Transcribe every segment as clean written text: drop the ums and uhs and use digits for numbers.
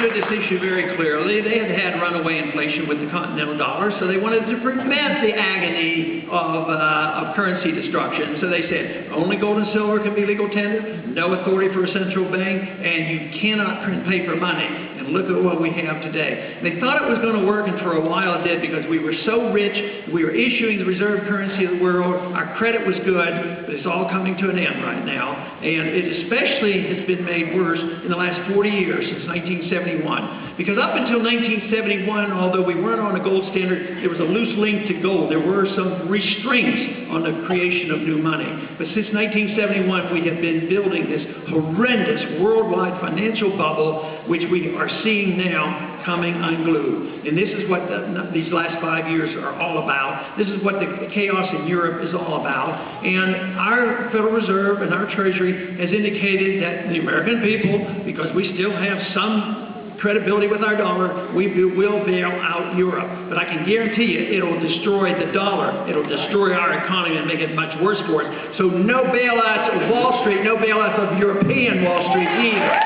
understood this issue very clearly. They had had runaway inflation with the continental dollar, so they wanted to prevent the agony of currency destruction. So they said, only gold and silver can be legal tender, no authority for a central bank, and you cannot print paper money. And look at what we have today. They thought it was going to work, and for a while it did, because we were so rich, we were issuing the reserve currency of the world, our credit was good, but it's all coming to an end right now. And it especially has been made worse in the last 40 years, since 1971. Because up until 1971, although we weren't on a gold standard, there was a loose link to gold. There were some restraints on the creation of new money. But since 1971, we have been building this horrendous worldwide financial bubble, which we are seeing now coming unglued. And this is what these last 5 years are all about. This is what the chaos in Europe is all about. And our Federal Reserve and our Treasury has indicated that the American people, because we still have some credibility with our dollar, we will bail out Europe. But I can guarantee you it'll destroy the dollar. It'll destroy our economy and make it much worse for us. So no bailouts of Wall Street, no bailouts of European Wall Street either.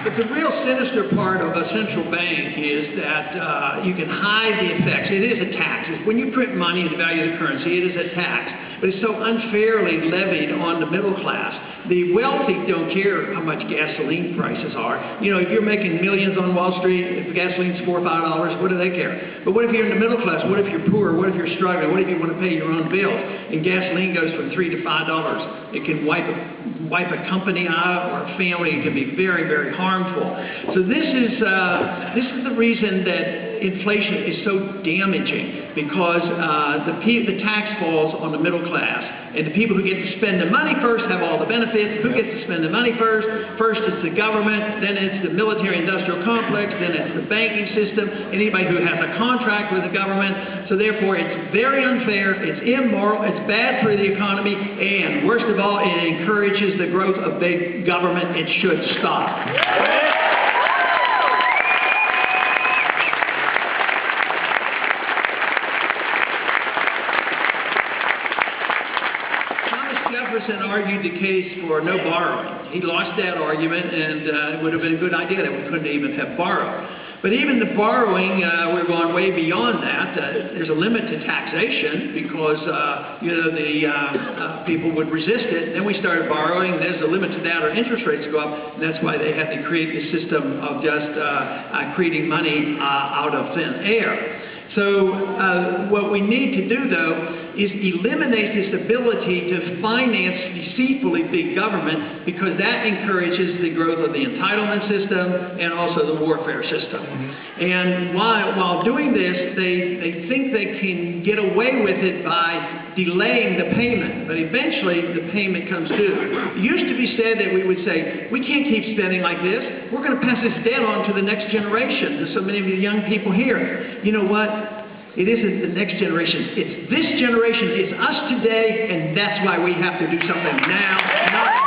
But the real sinister part of a central bank is that you can hide the effects. It is a tax. When you print money and devalue the currency, it is a tax. But it's so unfairly levied on the middle class. The wealthy don't care how much gasoline prices are. You know, if you're making millions on Wall Street, if gasoline's $4 or $5, what do they care? But what if you're in the middle class? What if you're poor? What if you're struggling? What if you want to pay your own bills? And gasoline goes from $3 to $5. It can wipe a company out or a family. It can be very, very harmful. So this is the reason that inflation is so damaging, because the tax falls on the middle class, and the people who get to spend the money first have all the benefits. Who gets to spend the money first? First it's the government, then it's the military-industrial complex, then it's the banking system, anybody who has a contract with the government. So therefore it's very unfair, it's immoral, it's bad for the economy, and worst of all, it encourages the growth of big government. It should stop. Jefferson argued the case for no borrowing. He lost that argument, and it would have been a good idea that we couldn't even have borrowed. But even the borrowing, we're going way beyond that. There's a limit to taxation, because people would resist it. Then we started borrowing. There's a limit to that, or interest rates go up, and that's why they had to create the system of just creating money out of thin air. So what we need to do, though, is eliminate this ability to finance deceitfully big government, because that encourages the growth of the entitlement system and also the warfare system. And while doing this, they think they can get away with it by delaying the payment, but eventually the payment comes due. It used to be said that we would say, we can't keep spending like this. We're going to pass this debt on to the next generation, to so many of the young people here. You know what? It isn't the next generation. It's this generation. It's us today, and that's why we have to do something now, not